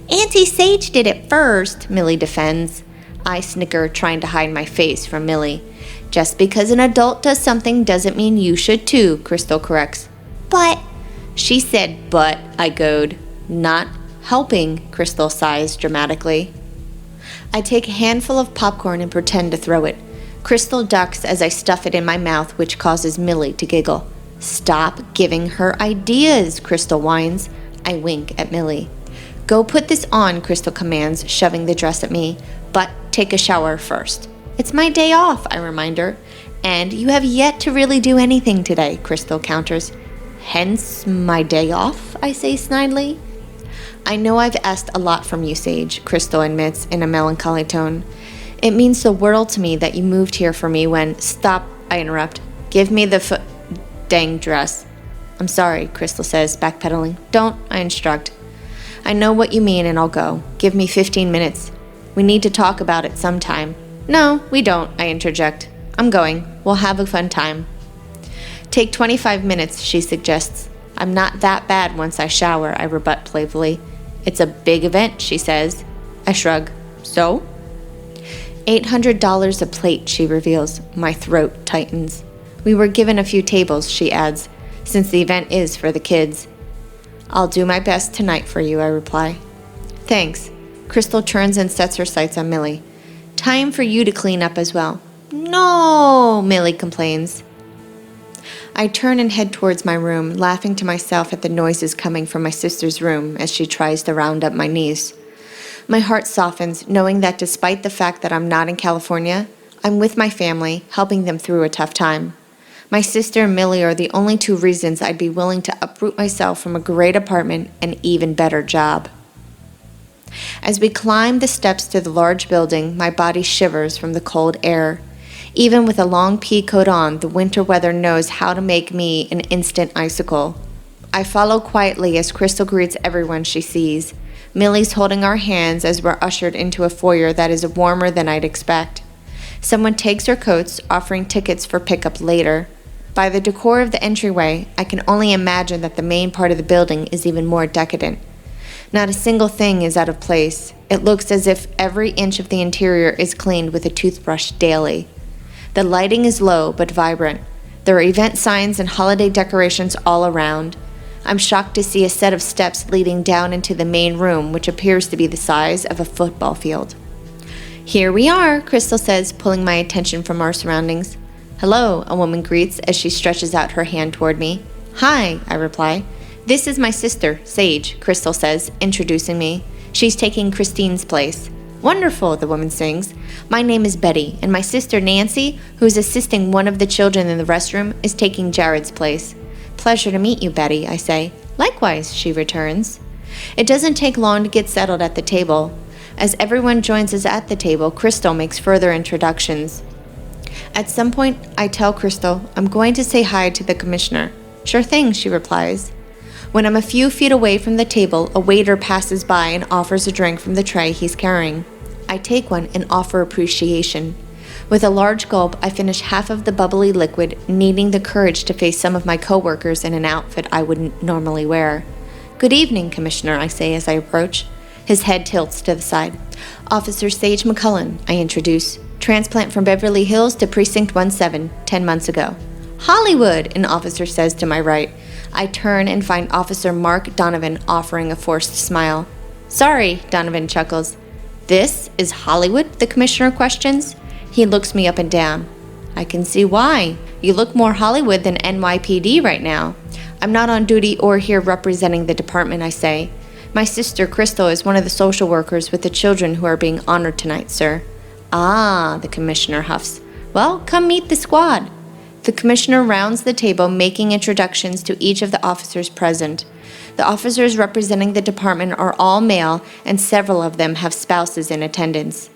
Auntie Saige did it first, Millie defends. I snicker, trying to hide my face from Millie. Just because an adult does something doesn't mean you should too, Krystal corrects. But, she said but, I goad. Not helping, Krystal sighs dramatically. I take a handful of popcorn and pretend to throw it. Krystal ducks as I stuff it in my mouth, which causes Millie to giggle. Stop giving her ideas, Krystal whines. I wink at Millie. Go put this on, Krystal commands, shoving the dress at me. But take a shower first. It's my day off, I remind her. And you have yet to really do anything today, Krystal counters. Hence my day off, I say snidely. I know I've asked a lot from you, Saige, Krystal admits in a melancholy tone. It means the world to me that you moved here for me when— Stop, I interrupt. Give me the dang dress. I'm sorry, Krystal says, backpedaling. Don't, I instruct. I know what you mean and I'll go. Give me 15 minutes. We need to talk about it sometime. No, we don't, I interject. I'm going. We'll have a fun time. Take 25 minutes, she suggests. I'm not that bad once I shower, I rebut playfully. It's a big event, she says. I shrug. So? $800 a plate, she reveals. My throat tightens. We were given a few tables, she adds, since the event is for the kids. I'll do my best tonight for you, I reply. Thanks. Krystal turns and sets her sights on Millie. Time for you to clean up as well. No, Millie complains. I turn and head towards my room, laughing to myself at the noises coming from my sister's room as she tries to round up my niece. My heart softens, knowing that despite the fact that I'm not in California, I'm with my family, helping them through a tough time. My sister and Millie are the only two reasons I'd be willing to uproot myself from a great apartment and even better job. As we climb the steps to the large building, my body shivers from the cold air. Even with a long pea coat on, the winter weather knows how to make me an instant icicle. I follow quietly as Krystal greets everyone she sees. Millie's holding our hands as we're ushered into a foyer that is warmer than I'd expect. Someone takes our coats, offering tickets for pickup later. By the decor of the entryway, I can only imagine that the main part of the building is even more decadent. Not a single thing is out of place. It looks as if every inch of the interior is cleaned with a toothbrush daily. The lighting is low but vibrant. There are event signs and holiday decorations all around. I'm shocked to see a set of steps leading down into the main room, which appears to be the size of a football field. Here we are, Krystal says, pulling my attention from our surroundings. Hello, a woman greets as she stretches out her hand toward me. Hi, I reply. This is my sister, Saige, Krystal says, introducing me. She's taking Christine's place. Wonderful, the woman sings. My name is Betty, and my sister Nancy, who is assisting one of the children in the restroom, is taking Jared's place. Pleasure to meet you, Betty, I say. Likewise, she returns. It doesn't take long to get settled at the table. As everyone joins us at the table, Krystal makes further introductions. At some point, I tell Krystal I'm going to say hi to the commissioner. Sure thing, she replies. When I'm a few feet away from the table, a waiter passes by and offers a drink from the tray he's carrying. I take one and offer appreciation. With a large gulp, I finish half of the bubbly liquid, needing the courage to face some of my coworkers in an outfit I wouldn't normally wear. Good evening, Commissioner, I say as I approach. His head tilts to the side. Officer Saige McCullin, I introduce. Transplant from Beverly Hills to Precinct 17, 10 months ago. Hollywood, an officer says to my right. I turn and find Officer Mark Donovan offering a forced smile. Sorry, Donovan chuckles. This is Hollywood, the commissioner questions. He looks me up and down. I can see why. You look more Hollywood than NYPD right now. I'm not on duty or here representing the department, I say. My sister Krystal is one of the social workers with the children who are being honored tonight, sir. Ah, the commissioner huffs. Well, come meet the squad. The commissioner rounds the table, making introductions to each of the officers present. The officers representing the department are all male, and several of them have spouses in attendance.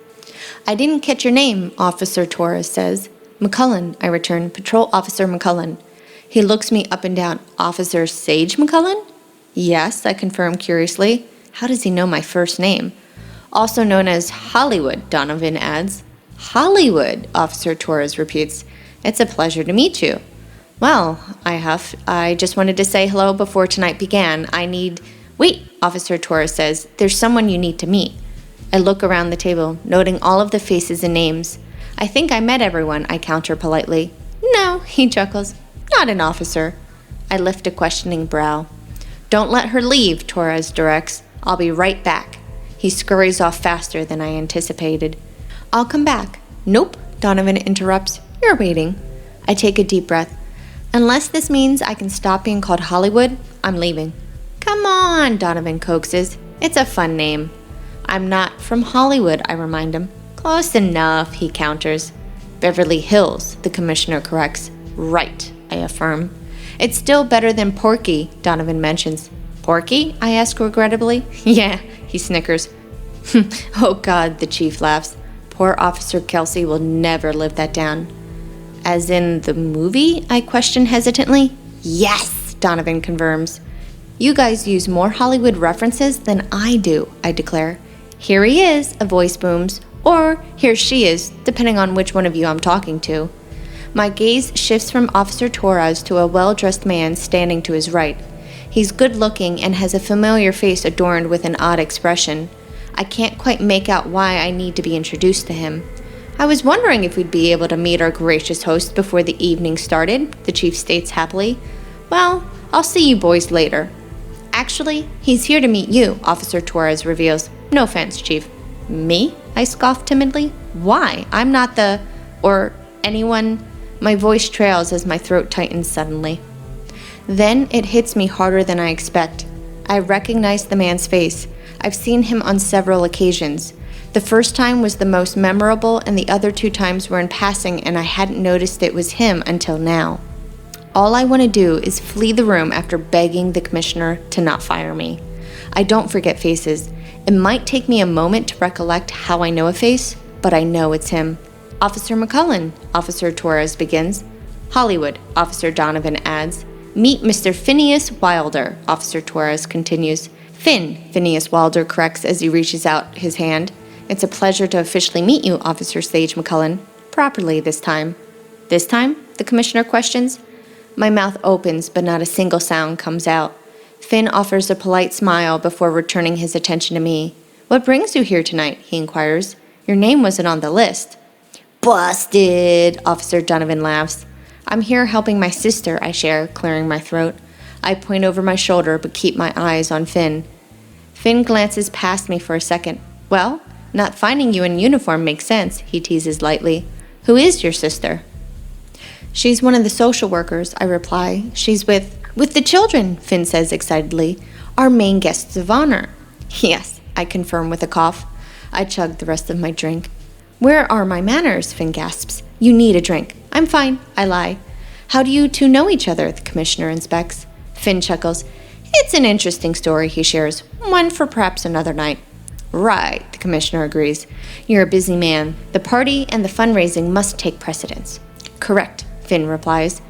I didn't catch your name, Officer Torres says. McCullin, I return. Patrol Officer McCullin. He looks me up and down. Officer Saige McCullin? Yes, I confirm curiously. How does he know my first name? Also known as Hollywood, Donovan adds. Hollywood, Officer Torres repeats. It's a pleasure to meet you. Well, I huff. I just wanted to say hello before tonight began. Wait, Officer Torres says. There's someone you need to meet. I look around the table, noting all of the faces and names. I think I met everyone, I counter politely. No, he chuckles. Not an officer. I lift a questioning brow. Don't let her leave, Torres directs. I'll be right back. He scurries off faster than I anticipated. I'll come back. Nope, Donovan interrupts. You're waiting. I take a deep breath. Unless this means I can stop being called Hollywood, I'm leaving. Come on, Donovan coaxes. It's a fun name. I'm not from Hollywood, I remind him. Close enough, he counters. Beverly Hills, the commissioner corrects. Right, I affirm. It's still better than Porky, Donovan mentions. Porky? I ask regrettably. Yeah, he snickers. Oh God, the chief laughs. Poor Officer Kelsey will never live that down. As in the movie? I question hesitantly. Yes, Donovan confirms. You guys use more Hollywood references than I do, I declare. Here he is, a voice booms. Or here she is, depending on which one of you I'm talking to. My gaze shifts from Officer Torres to a well-dressed man standing to his right. He's good-looking and has a familiar face adorned with an odd expression. I can't quite make out why I need to be introduced to him. I was wondering if we'd be able to meet our gracious host before the evening started, the chief states happily. Well, I'll see you boys later. Actually, he's here to meet you, Officer Torres reveals. No offense, Chief. Me? I scoff timidly. Why? I'm not or anyone. My voice trails as my throat tightens suddenly. Then it hits me harder than I expect. I recognize the man's face. I've seen him on several occasions. The first time was the most memorable, and the other 2 times were in passing, and I hadn't noticed it was him until now. All I want to do is flee the room after begging the commissioner to not fire me. I don't forget faces. It might take me a moment to recollect how I know a face, but I know it's him. Officer McCullin, Officer Torres begins. Hollywood, Officer Donovan adds. Meet Mr. Phineas Wilder, Officer Torres continues. Phineas Wilder corrects as he reaches out his hand. It's a pleasure to officially meet you, Officer Saige McCullin. Properly this time. This time? The commissioner questions. My mouth opens, but not a single sound comes out. Finn offers a polite smile before returning his attention to me. What brings you here tonight? He inquires. Your name wasn't on the list. Busted, Officer Donovan laughs. I'm here helping my sister, I share, clearing my throat. I point over my shoulder, but keep my eyes on Finn. Finn glances past me for a second. Well, not finding you in uniform makes sense, he teases lightly. Who is your sister? She's one of the social workers, I reply. She's with the children, Finn says excitedly. Our main guests of honor. Yes, I confirm with a cough. I chug the rest of my drink. Where are my manners? Finn gasps. You need a drink. I'm fine, I lie. How do you 2 know each other? The commissioner inspects. Finn chuckles. It's an interesting story, he shares. One for perhaps another night. Right, the commissioner agrees. You're a busy man. The party and the fundraising must take precedence. Correct, Finn replies.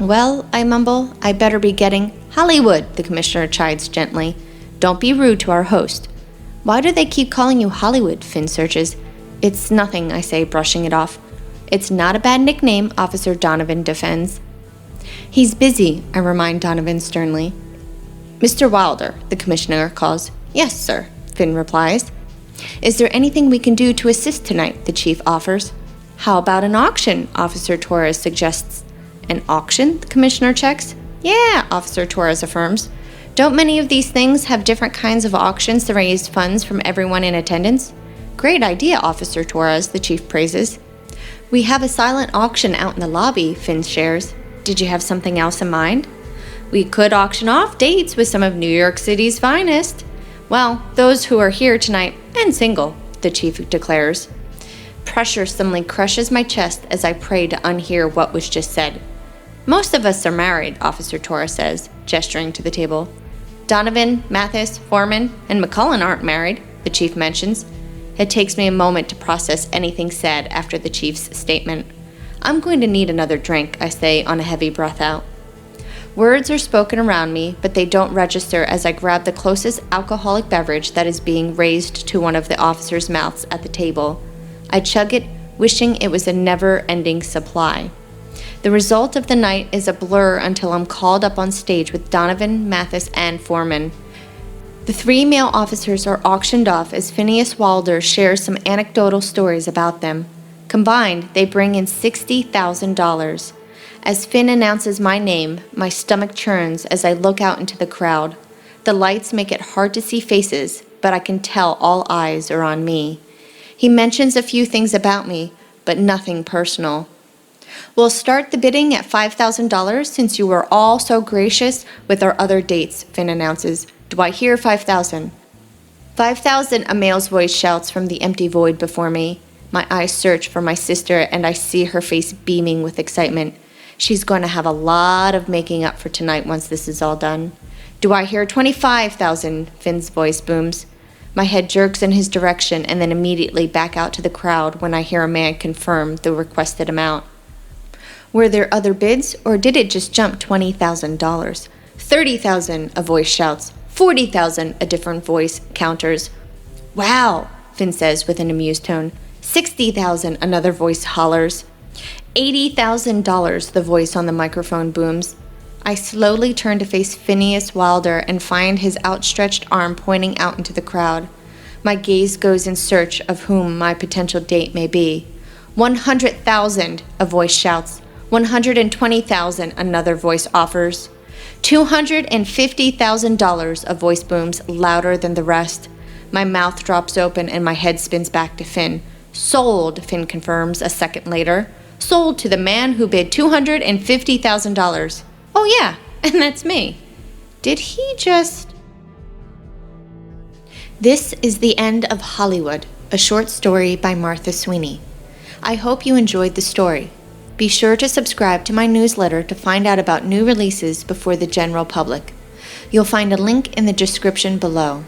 Well, I mumble, I better be getting Hollywood, the commissioner chides gently. Don't be rude to our host. Why do they keep calling you Hollywood? Finn searches. It's nothing, I say, brushing it off. It's not a bad nickname, Officer Donovan defends. He's busy, I remind Donovan sternly. Mr. Wilder, the commissioner calls. Yes, sir. Finn replies. Is there anything we can do to assist tonight? The chief offers. How about an auction? Officer Torres suggests. An auction? The commissioner checks. Yeah, Officer Torres affirms. Don't many of these things have different kinds of auctions to raise funds from everyone in attendance? Great idea, Officer Torres, the chief praises. We have a silent auction out in the lobby, Finn shares. Did you have something else in mind? We could auction off dates with some of New York City's finest. Well, those who are here tonight and single, the chief declares. Pressure suddenly crushes my chest as I pray to unhear what was just said. Most of us are married, Officer Torres says, gesturing to the table. Donovan, Mathis, Foreman, and McCullin aren't married, the chief mentions. It takes me a moment to process anything said after the chief's statement. I'm going to need another drink, I say on a heavy breath out. Words are spoken around me, but they don't register as I grab the closest alcoholic beverage that is being raised to one of the officers' mouths at the table. I chug it, wishing it was a never-ending supply. The result of the night is a blur until I'm called up on stage with Donovan, Mathis, and Foreman. The 3 male officers are auctioned off as Phineas Wilder shares some anecdotal stories about them. Combined, they bring in $60,000. As Finn announces my name, my stomach churns as I look out into the crowd. The lights make it hard to see faces, but I can tell all eyes are on me. He mentions a few things about me, but nothing personal. We'll start the bidding at $5,000 since you were all so gracious with our other dates, Finn announces. Do I hear 5,000? 5,000, a male's voice shouts from the empty void before me. My eyes search for my sister and I see her face beaming with excitement. She's going to have a lot of making up for tonight once this is all done. Do I hear 25,000? Finn's voice booms. My head jerks in his direction and then immediately back out to the crowd when I hear a man confirm the requested amount. Were there other bids, or did it just jump $20,000? 30,000, a voice shouts. 40,000, a different voice counters. Wow, Finn says with an amused tone. 60,000, another voice hollers. $80,000, the voice on the microphone booms. I slowly turn to face Phineas Wilder and find his outstretched arm pointing out into the crowd. My gaze goes in search of whom my potential date may be. 100,000, a voice shouts. 120,000, another voice offers. $250,000, a voice booms louder than the rest. My mouth drops open and my head spins back to Finn. Sold, Finn confirms a second later. Sold to the man who bid $250,000. Oh yeah, and that's me. Did he just... This is the end of Hollywood, a short story by Martha Sweeney. I hope you enjoyed the story. Be sure to subscribe to my newsletter to find out about new releases before the general public. You'll find a link in the description below.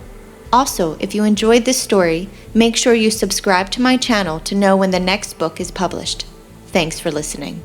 Also, if you enjoyed this story, make sure you subscribe to my channel to know when the next book is published. Thanks for listening.